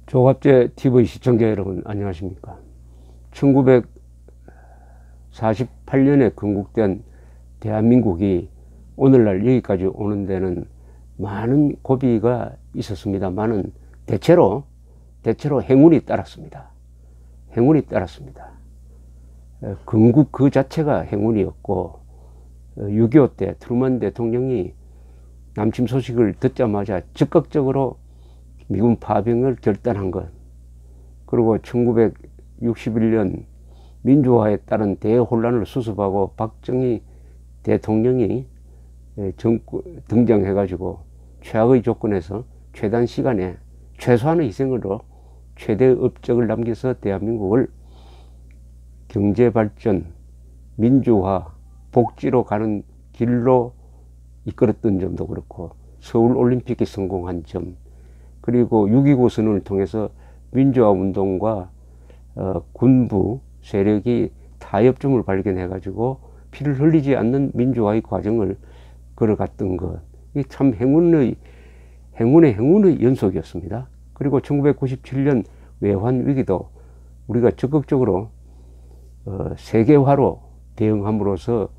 조갑제 TV 시청자 여러분 안녕하십니까. 1948년에 건국된 대한민국이 오늘날 여기까지 오는 데는 많은 고비가 있었습니다만은 대체로 행운이 따랐습니다. 행운이 따랐습니다. 건국 그 자체가 행운이었고, 6.25 때 트루먼 대통령이 남침 소식을 듣자마자 적극적으로 미군 파병을 결단한 것, 그리고 1961년 민주화에 따른 대혼란을 수습하고 박정희 대통령이 등장해가지고 최악의 조건에서 최단 시간에 최소한의 희생으로 최대의 업적을 남겨서 대한민국을 경제발전, 민주화, 복지로 가는 길로 이끌었던 점도 그렇고, 서울올림픽이 성공한 점, 그리고 6.29 선언을 통해서 민주화 운동과 군부 세력이 타협점을 발견해 가지고 피를 흘리지 않는 민주화의 과정을 걸어갔던 것, 이게 참 행운의 연속이었습니다. 그리고 1997년 외환 위기도 우리가 적극적으로 세계화로 대응함으로써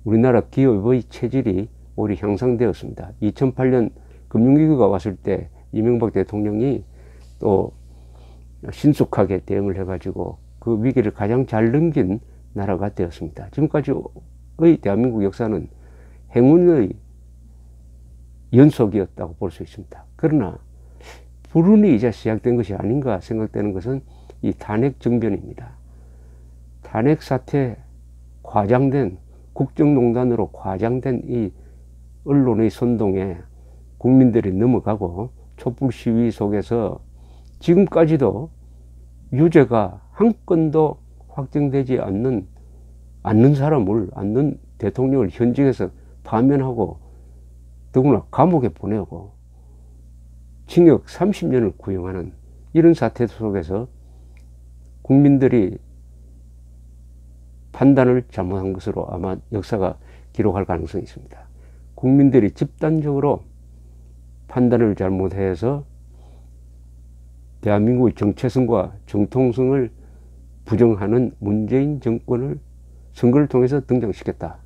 우리나라 기업의 체질이 오히려 향상되었습니다. 2008년 금융위기가 왔을 때 이명박 대통령이 또 신속하게 대응을 해가지고 그 위기를 가장 잘 넘긴 나라가 되었습니다. 지금까지의 대한민국 역사는 행운의 연속이었다고 볼 수 있습니다. 그러나 불운이 이제 시작된 것이 아닌가 생각되는 것은 이 탄핵 정변입니다. 탄핵 사태, 국정농단으로 과장된 이 언론의 선동에 국민들이 넘어가고 촛불 시위 속에서 지금까지도 유죄가 한 건도 확정되지 않는 대통령을 현직에서 파면하고 더구나 감옥에 보내고 징역 30년을 구형하는 이런 사태 속에서 국민들이 판단을 잘못한 것으로 아마 역사가 기록할 가능성이 있습니다. 국민들이 집단적으로 판단을 잘못해서 대한민국의 정체성과 정통성을 부정하는 문재인 정권을 선거를 통해서 등장시켰다.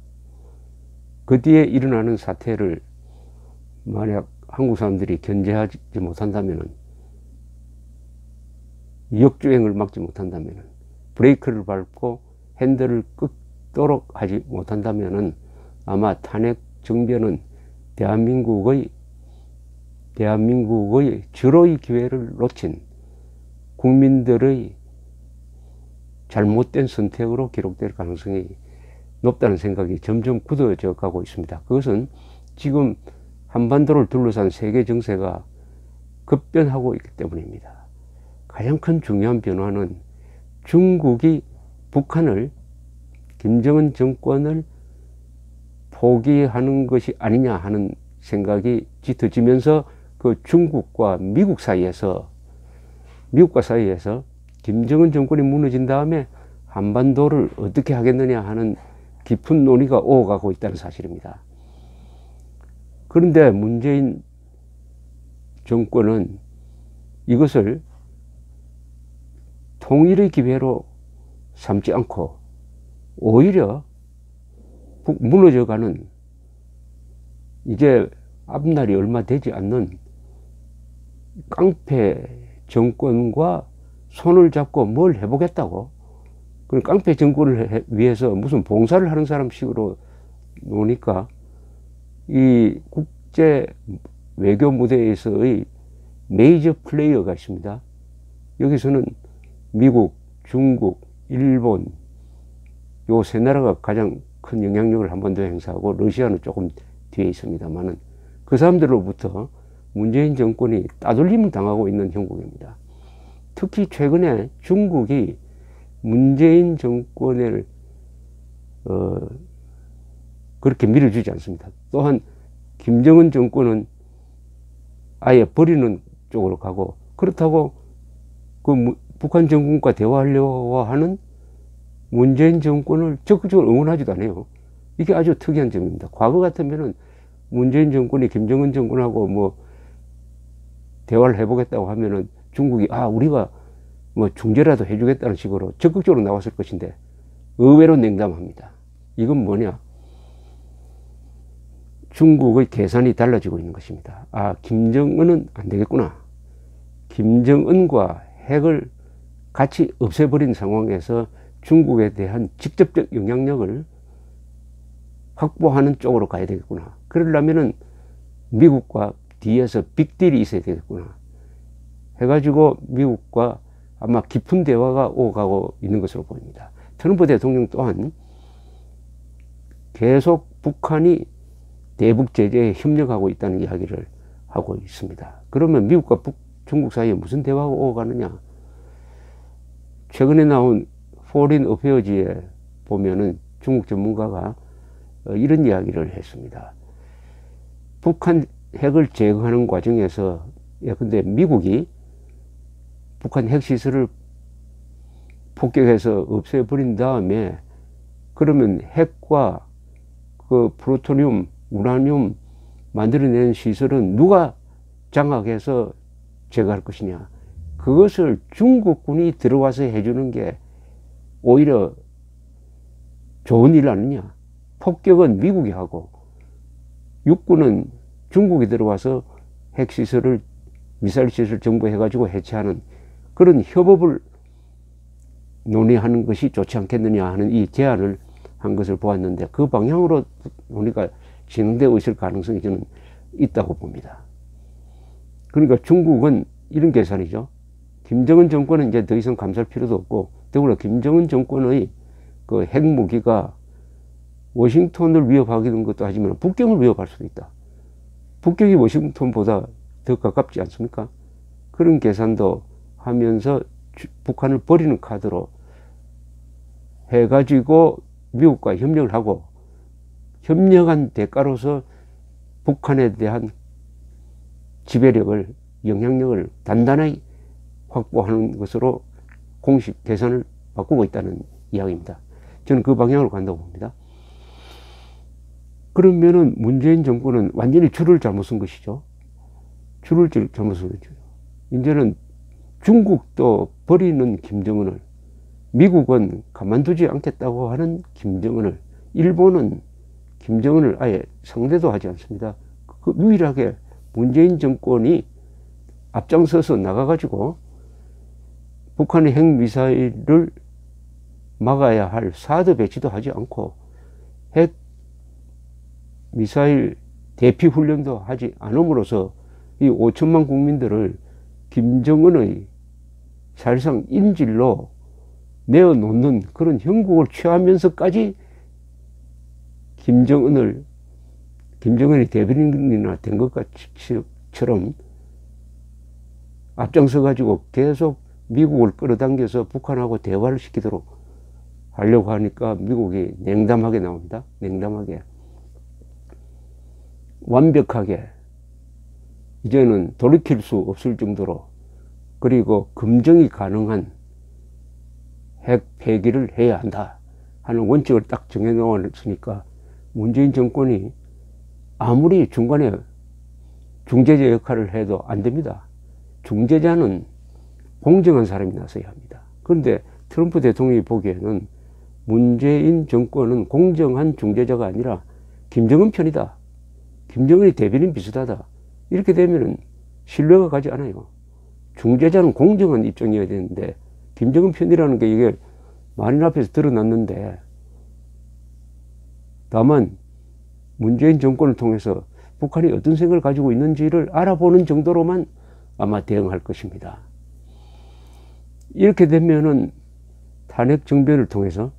그 뒤에 일어나는 사태를 만약 한국 사람들이 견제하지 못한다면, 역주행을 막지 못한다면, 브레이크를 밟고 핸들을 끄도록 하지 못한다면 아마 탄핵 정변은 대한민국의 절호의 기회를 놓친 국민들의 잘못된 선택으로 기록될 가능성이 높다는 생각이 점점 굳어져 가고 있습니다. 그것은 지금 한반도를 둘러싼 세계 정세가 급변하고 있기 때문입니다. 가장 큰 중요한 변화는 중국이 김정은 정권을 포기하는 것이 아니냐 하는 생각이 짙어지면서 그 중국과 미국과 사이에서 김정은 정권이 무너진 다음에 한반도를 어떻게 하겠느냐 하는 깊은 논의가 오가고 있다는 사실입니다. 그런데 문재인 정권은 이것을 통일의 기회로 삼지 않고 오히려 무너져가는, 이제 앞날이 얼마 되지 않는 깡패 정권과 손을 잡고 뭘 해보겠다고, 그 깡패 정권을 위해서 무슨 봉사를 하는 사람식으로 노니까 이 국제 외교 무대에서의 메이저 플레이어가 있습니다. 여기서는 미국, 중국, 일본, 요 세 나라가 가장 큰 영향력을 한반도에 행사하고, 러시아는 조금 뒤에 있습니다만은 그 사람들로부터 문재인 정권이 따돌림을 당하고 있는 형국입니다. 특히 최근에 중국이 문재인 정권을 그렇게 밀어주지 않습니다. 또한 김정은 정권은 아예 버리는 쪽으로 가고, 그렇다고 그 북한 정권과 대화하려고 하는 문재인 정권을 적극적으로 응원하지도 않아요. 이게 아주 특이한 점입니다. 과거 같으면은 문재인 정권이 김정은 정권하고 뭐 대화를 해보겠다고 하면은 중국이 우리가 뭐 중재라도 해주겠다는 식으로 적극적으로 나왔을 것인데 의외로 냉담합니다. 이건 뭐냐? 중국의 계산이 달라지고 있는 것입니다. 김정은은 안 되겠구나. 김정은과 핵을 같이 없애버린 상황에서 중국에 대한 직접적 영향력을 확보하는 쪽으로 가야 되겠구나. 그러려면은 미국과 뒤에서 빅딜이 있어야 되겠구나. 해가지고 미국과 아마 깊은 대화가 오가고 있는 것으로 보입니다. 트럼프 대통령 또한 계속 북한이 대북 제재에 협력하고 있다는 이야기를 하고 있습니다. 그러면 미국과 중국 사이에 무슨 대화가 오가느냐? 최근에 나온 포린 어페어지에 보면은 중국 전문가가 이런 이야기를 했습니다. 북한 핵을 제거하는 과정에서 근데 미국이 북한 핵시설을 폭격해서 없애버린 다음에 그러면 핵과 그 플루토늄, 우라늄 만들어내는 시설은 누가 장악해서 제거할 것이냐? 그것을 중국군이 들어와서 해주는 게 오히려 좋은 일 아니냐? 폭격은 미국이 하고 육군은 중국이 들어와서 핵시설을 미사일 시설 정보해가지고 해체하는 그런 협업을 논의하는 것이 좋지 않겠느냐 하는 이 제안을 한 것을 보았는데 그 방향으로 논의가 진행되어 있을 가능성이 저는 있다고 봅니다. 그러니까 중국은 이런 계산이죠. 김정은 정권은 이제 더 이상 감쌀 필요도 없고 더불어 김정은 정권의 그 핵무기가 워싱턴을 위협하기는 것도 하지만 북경을 위협할 수도 있다. 북경이 워싱턴보다 더 가깝지 않습니까? 그런 계산도 하면서 북한을 버리는 카드로 해가지고 미국과 협력을 하고 협력한 대가로서 북한에 대한 지배력을, 영향력을 단단하게 확보하는 것으로 공식 계산을 바꾸고 있다는 이야기입니다. 저는 그 방향으로 간다고 봅니다. 그러면은 문재인 정권은 완전히 줄을 잘못 쓴 것이죠. 줄을 잘못 쓴 거죠. 이제는 중국도 버리는 김정은을, 미국은 가만두지 않겠다고 하는 김정은을, 일본은 김정은을 아예 상대도 하지 않습니다. 그 유일하게 문재인 정권이 앞장서서 나가가지고 북한의 핵미사일을 막아야 할 사드 배치도 하지 않고 핵 미사일 대피 훈련도 하지 않음으로써 이 5천만 국민들을 김정은의 사실상 인질로 내어놓는 그런 형국을 취하면서까지 김정은이 대변인이나 된 것처럼 앞장서 가지고 계속 미국을 끌어당겨서 북한하고 대화를 시키도록 하려고 하니까 미국이 냉담하게 나옵니다. 냉담하게. 완벽하게 이제는 돌이킬 수 없을 정도로 그리고 검증이 가능한 핵 폐기를 해야 한다 하는 원칙을 딱 정해놓았으니까 문재인 정권이 아무리 중간에 중재자 역할을 해도 안 됩니다. 중재자는 공정한 사람이 나서야 합니다. 그런데 트럼프 대통령이 보기에는 문재인 정권은 공정한 중재자가 아니라 김정은 편이다. 김정은이 대변인 비슷하다. 이렇게 되면 신뢰가 가지 않아요. 중재자는 공정한 입장이어야 되는데 김정은 편이라는 게 이게 만인 앞에서 드러났는데 다만 문재인 정권을 통해서 북한이 어떤 생각을 가지고 있는지를 알아보는 정도로만 아마 대응할 것입니다. 이렇게 되면은 탄핵 정변을 통해서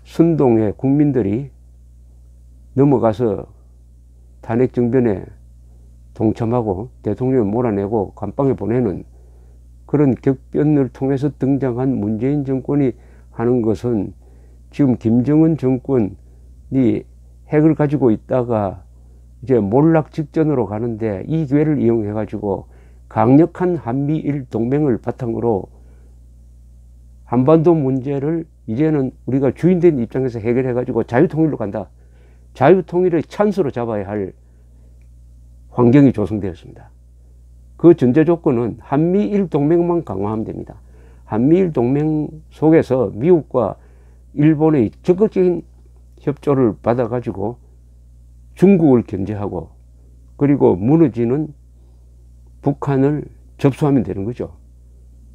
선동의 국민들이 넘어가서 탄핵 정변에 동참하고 대통령을 몰아내고 감방에 보내는 그런 격변을 통해서 등장한 문재인 정권이 하는 것은 지금 김정은 정권이 핵을 가지고 있다가 이제 몰락 직전으로 가는데 이 기회를 이용해 가지고 강력한 한미일 동맹을 바탕으로 한반도 문제를 이제는 우리가 주인된 입장에서 해결해 가지고 자유통일로 간다. 자유통일의 찬스로 잡아야 할 환경이 조성되었습니다. 그 전제 조건은 한미일 동맹만 강화하면 됩니다. 한미일 동맹 속에서 미국과 일본의 적극적인 협조를 받아가지고 중국을 견제하고 그리고 무너지는 북한을 접수하면 되는 거죠.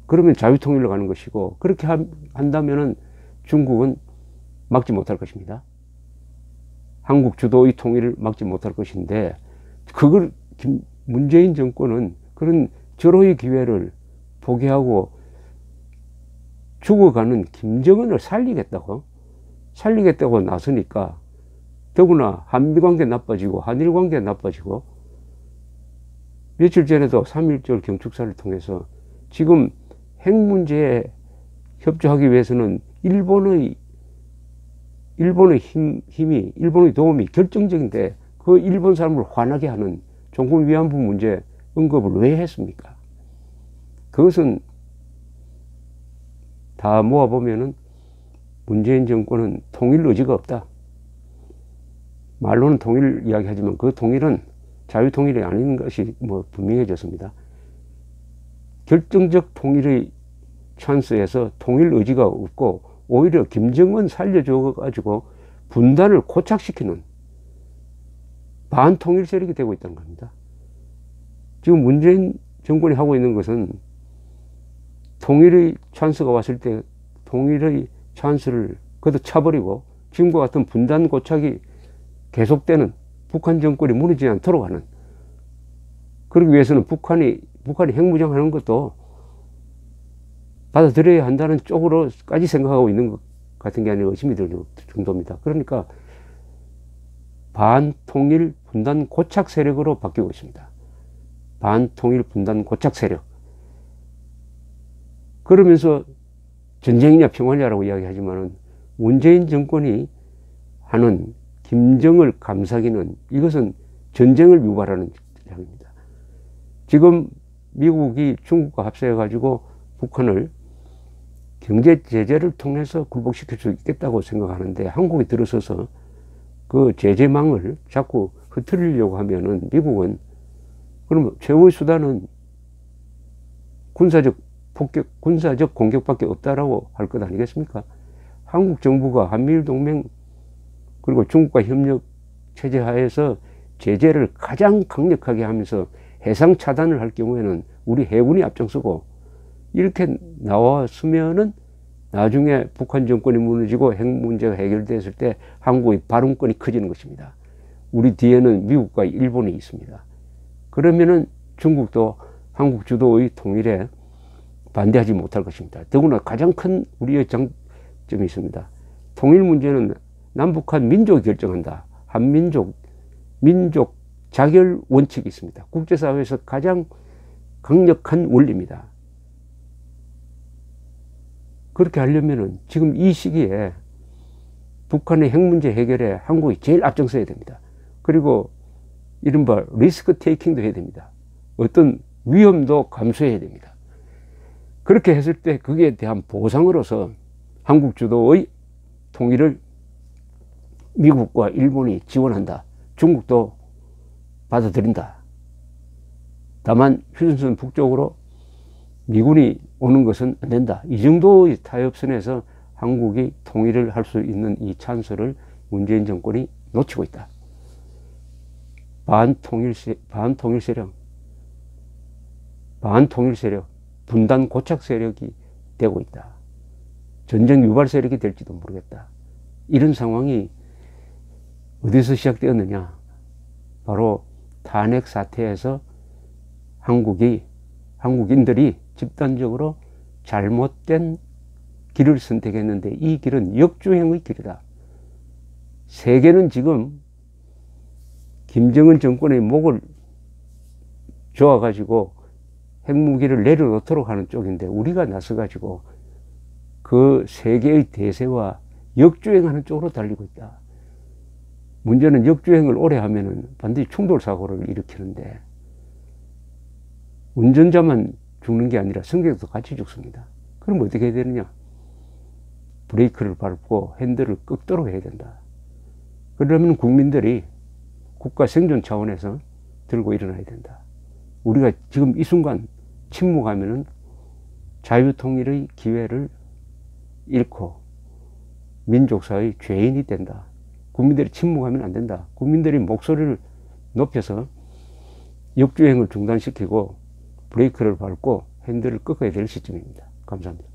그러면 자유통일로 가는 것이고, 그렇게 한다면은 중국은 막지 못할 것입니다. 한국 주도의 통일을 막지 못할 것인데, 그걸 문재인 정권은 그런 절호의 기회를 포기하고 죽어가는 김정은을 살리겠다고 나서니까, 더구나 한미관계 나빠지고 한일관계 나빠지고, 며칠 전에도 3.1절 경축사를 통해서 지금 핵 문제에 협조하기 위해서는 일본의 힘이, 일본의 도움이 결정적인데, 그 일본 사람을 화나게 하는 종군 위안부 문제 언급을 왜 했습니까? 그것은 다 모아보면은 문재인 정권은 통일 의지가 없다. 말로는 통일 이야기하지만 그 통일은 자유통일이 아닌 것이 분명해졌습니다. 결정적 통일의 찬스에서 통일 의지가 없고, 오히려 김정은 살려줘가지고 분단을 고착시키는 반통일 세력이 되고 있다는 겁니다. 지금 문재인 정권이 하고 있는 것은 통일의 찬스가 왔을 때 통일의 찬스를 걷어차버리고, 지금과 같은 분단 고착이 계속되는, 북한 정권이 무너지지 않도록 하는, 그러기 위해서는 북한이 핵무장하는 것도 받아들여야 한다는 쪽으로까지 생각하고 있는 것 같은 게 아니라 의심이 들 정도입니다. 그러니까 반통일 분단 고착 세력으로 바뀌고 있습니다. 반통일 분단 고착 세력. 그러면서 전쟁이냐 평화냐라고 이야기하지만은, 문재인 정권이 하는 김정을 감싸기는, 이것은 전쟁을 유발하는 장입니다. 지금 미국이 중국과 합세해가지고 북한을 경제 제재를 통해서 굴복시킬 수 있겠다고 생각하는데, 한국이 들어서서 그 제재망을 자꾸 흐트리려고 하면은, 미국은 그러면 최후의 수단은 군사적 공격밖에 없다라고 할 것 아니겠습니까? 한국 정부가 한미일 동맹 그리고 중국과 협력 체제 하에서 제재를 가장 강력하게 하면서 해상 차단을 할 경우에는 우리 해군이 앞장서고, 이렇게 나왔으면은 나중에 북한 정권이 무너지고 핵 문제가 해결됐을 때 한국의 발언권이 커지는 것입니다. 우리 뒤에는 미국과 일본이 있습니다. 그러면은 중국도 한국 주도의 통일에 반대하지 못할 것입니다. 더구나 가장 큰 우리의 장점이 있습니다. 통일 문제는 남북한 민족이 결정한다. 한민족, 민족 자결 원칙이 있습니다. 국제사회에서 가장 강력한 원리입니다. 그렇게 하려면은 지금 이 시기에 북한의 핵 문제 해결에 한국이 제일 앞장서야 됩니다. 그리고 이른바 리스크 테이킹도 해야 됩니다. 어떤 위험도 감수해야 됩니다. 그렇게 했을 때 거기에 대한 보상으로서 한국 주도의 통일을 미국과 일본이 지원한다. 중국도 받아들인다. 다만 휴전선 북쪽으로 미군이 오는 것은 안 된다. 이 정도의 타협선에서 한국이 통일을 할 수 있는 이 찬스를 문재인 정권이 놓치고 있다. 반통일 세력, 분단 고착 세력이 되고 있다. 전쟁 유발 세력이 될지도 모르겠다. 이런 상황이 어디서 시작되었느냐? 바로 탄핵 사태에서 한국인들이 집단적으로 잘못된 길을 선택했는데, 이 길은 역주행의 길이다. 세계는 지금 김정은 정권의 목을 조아가지고 핵무기를 내려놓도록 하는 쪽인데, 우리가 나서가지고 그 세계의 대세와 역주행하는 쪽으로 달리고 있다. 문제는 역주행을 오래 하면은 반드시 충돌 사고를 일으키는데, 운전자만 죽는 게 아니라 승객도 같이 죽습니다. 그럼 어떻게 해야 되느냐? 브레이크를 밟고 핸들을 끄도록 해야 된다. 그러면 국민들이 국가 생존 차원에서 들고 일어나야 된다. 우리가 지금 이 순간 침묵하면은 자유통일의 기회를 잃고 민족사의 죄인이 된다. 국민들이 침묵하면 안 된다. 국민들이 목소리를 높여서 역주행을 중단시키고 브레이크를 밟고 핸들을 꺾어야 될 시점입니다. 감사합니다.